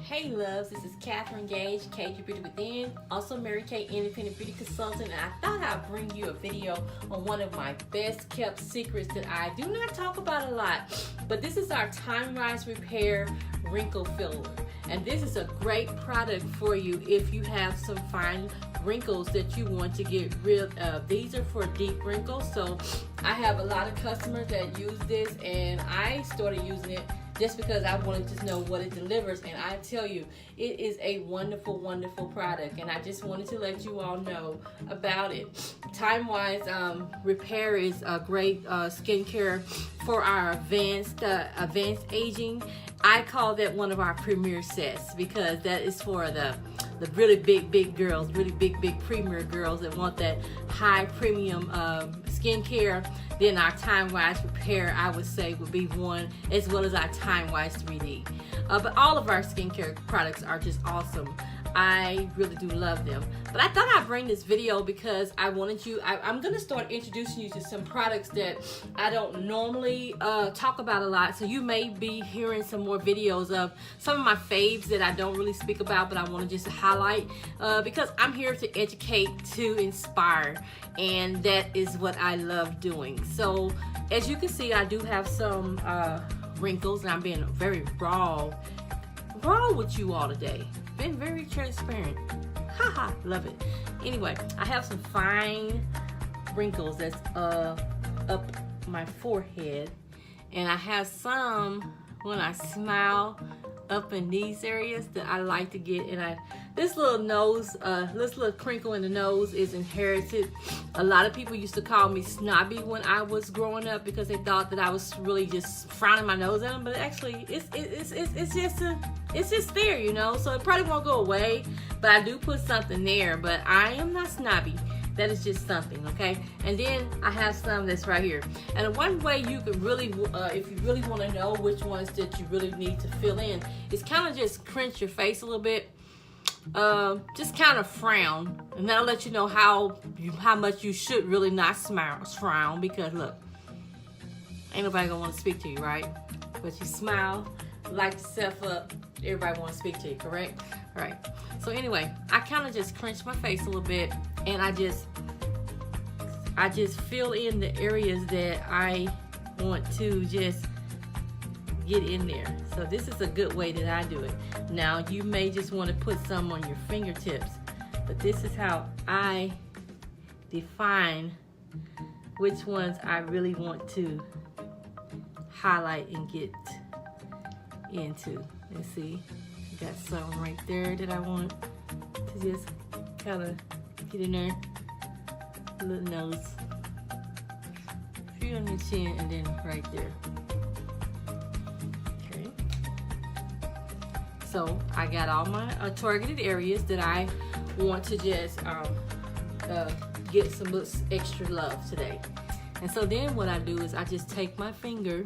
Hey loves, this is Catherine Gage, KG Beauty Within, also Mary Kay Independent Beauty Consultant, and I thought I'd bring you a video on one of my best kept secrets that I do not talk about a lot. But this is our Timewise Repair Wrinkle Filler. And this is a great product for you if you have some fine wrinkles that you want to get rid of. These are for deep wrinkles, so I have a lot of customers that use this, and I started using it just because I wanted to know what it delivers, and I tell you, it is a wonderful, wonderful product, and I just wanted to let you all know about it. Timewise Repair is a great skincare for our advanced aging. I call that one of our premier sets because that is for the really big girls, really big premier girls that want that high premium skincare. Then our Timewise Repair, I would say, would be one, as well as our Timewise 3D. But all of our skincare products are just awesome. I really do love them. But I thought I'd bring this video because I wanted you, I'm going to start introducing you to some products that I don't normally talk about a lot. So you may be hearing some more videos of some of my faves that I don't really speak about, but I want to just highlight because I'm here to educate, to inspire, and that is what I love doing. So as you can see, I do have some wrinkles, and I'm being very raw with you all today. Been very transparent. Haha, love it. Anyway, I have some fine wrinkles that's up my forehead, and I have some when I smile up in these areas that I like to get. And this little nose, this little crinkle in the nose is inherited. A lot of people used to call me snobby when I was growing up because they thought that I was really just frowning my nose at them, but actually it's just there, you know. So it probably won't go away, but I do put something there. But I am not snobby. That is just something, okay? And then I have some that's right here. And one way you can really, if you really want to know which ones that you really need to fill in, is kind of just crunch your face a little bit. Just kind of frown, and that'll let you know how much you should really not frown. Because look, ain't nobody gonna want to speak to you, right? But you smile, light yourself up, everybody want to speak to you, correct? All right. So anyway, I kind of just crunch my face a little bit, and I just fill in the areas that I want to just get in there. So this is a good way that I do it. Now you may just want to put some on your fingertips, but this is how I define which ones I really want to highlight and get into. Let's see, got some right there that I want to just kind of get in there. Little nose, few on your chin, and then right there. Okay. So I got all my targeted areas that I want to just get some extra love today. And so then what I do is I just take my finger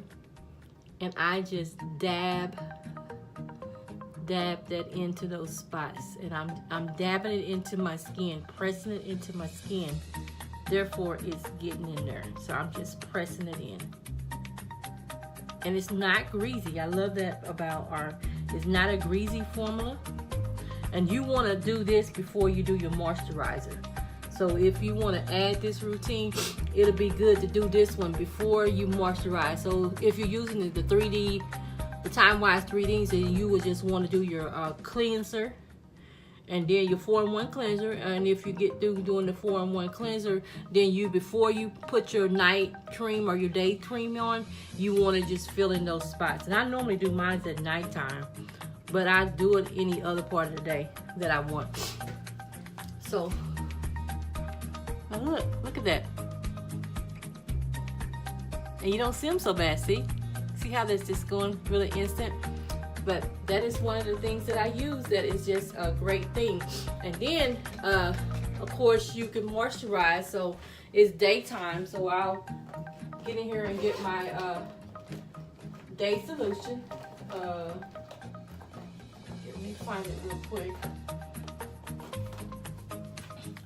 and I just dab that into those spots, and I'm dabbing it into my skin, pressing it into my skin. Therefore, it's getting in there. So I'm just pressing it in, and it's not greasy. I love that about it's not a greasy formula. And you want to do this before you do your moisturizer. So if you want to add this routine, it'll be good to do this one before you moisturize. So if you're using the Timewise 3Ds, then you would just want to do your cleanser, and then your 4-in-1 cleanser. And if you get through doing the 4-in-1 cleanser, then before you put your night cream or your day cream on, you want to just fill in those spots. And I normally do mine at nighttime, but I do it any other part of the day that I want. So look at that. And you don't see them so bad, see how that's just going really instant? But that is one of the things that I use that is just a great thing. And then of course you can moisturize. So it's daytime, so I'll get in here and get my day solution. Let me find it real quick.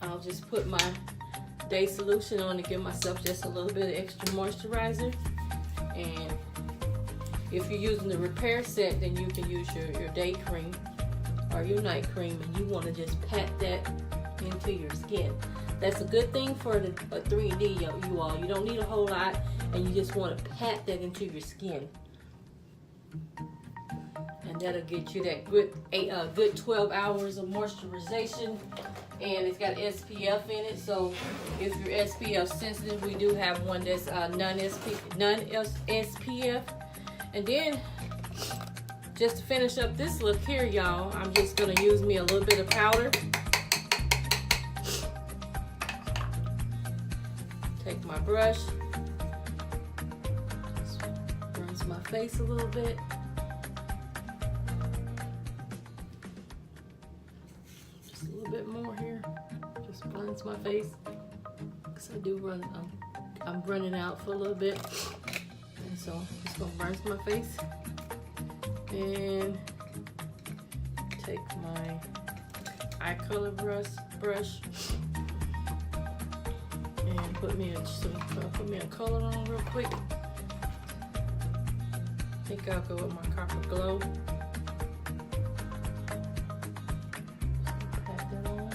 I'll just put my day solution on to give myself just a little bit of extra moisturizer. And if you're using the repair set, then you can use your day cream. or your night cream, and you want to just pat that into your skin. That's a good thing for the 3D, you all. You don't need a whole lot, and you just want to pat that into your skin. And that'll get you that good 12 hours of moisturization. And it's got SPF in it, so if you're SPF sensitive, we do have one that's non-SPF. And then, just to finish up this look here, y'all, I'm just gonna use me a little bit of powder. Take my brush, just rinse my face a little bit. Just a little bit more here. Just rinse my face, because I do run. I'm running out for a little bit, and so I'm just gonna rinse my face and take my eye color brush. And put me a color on real quick. I think I'll go with my Copper Glow. Pat that on.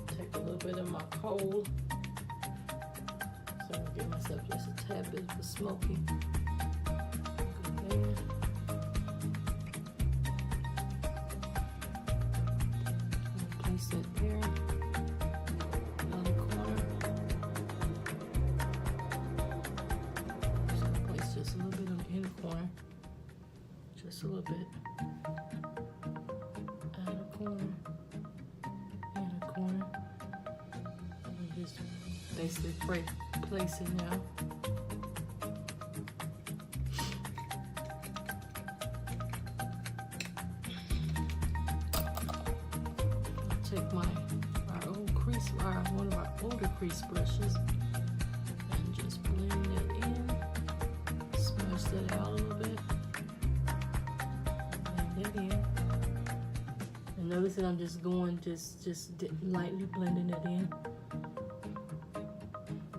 Take a little bit of my coal. So I'll give myself just a tad bit of smoky. There. Place it there. Another corner. Just gonna place just a little bit on the inner corner. Just a little bit. Outer corner. Inner corner. And just basically place it now. Take one of our older crease brushes and just blend it in. Smudge that out a little bit. Blend that in. And notice that I'm just going lightly blending it in.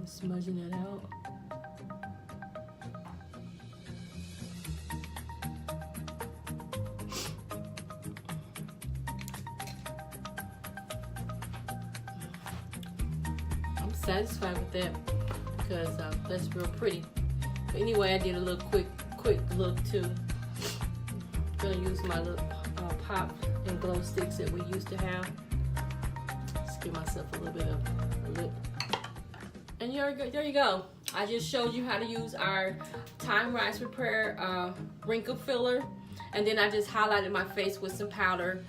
Smudging it out. I'm satisfied with that because that's real pretty. But anyway, I did a little quick look too. Gonna use my little pop and glow sticks that we used to have. Just give myself a little bit of a lip. And there you go. I just showed you how to use our Timewise Repair wrinkle filler. And then I just highlighted my face with some powder.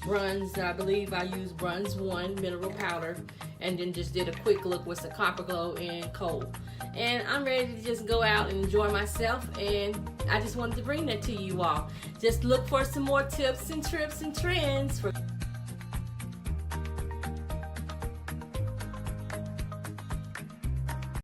Bronze, I believe I used Bronze 1 mineral powder. And then just did a quick look with the Copper Glow and Coal. And I'm ready to just go out and enjoy myself. And I just wanted to bring that to you all. Just look for some more tips and trips and trends for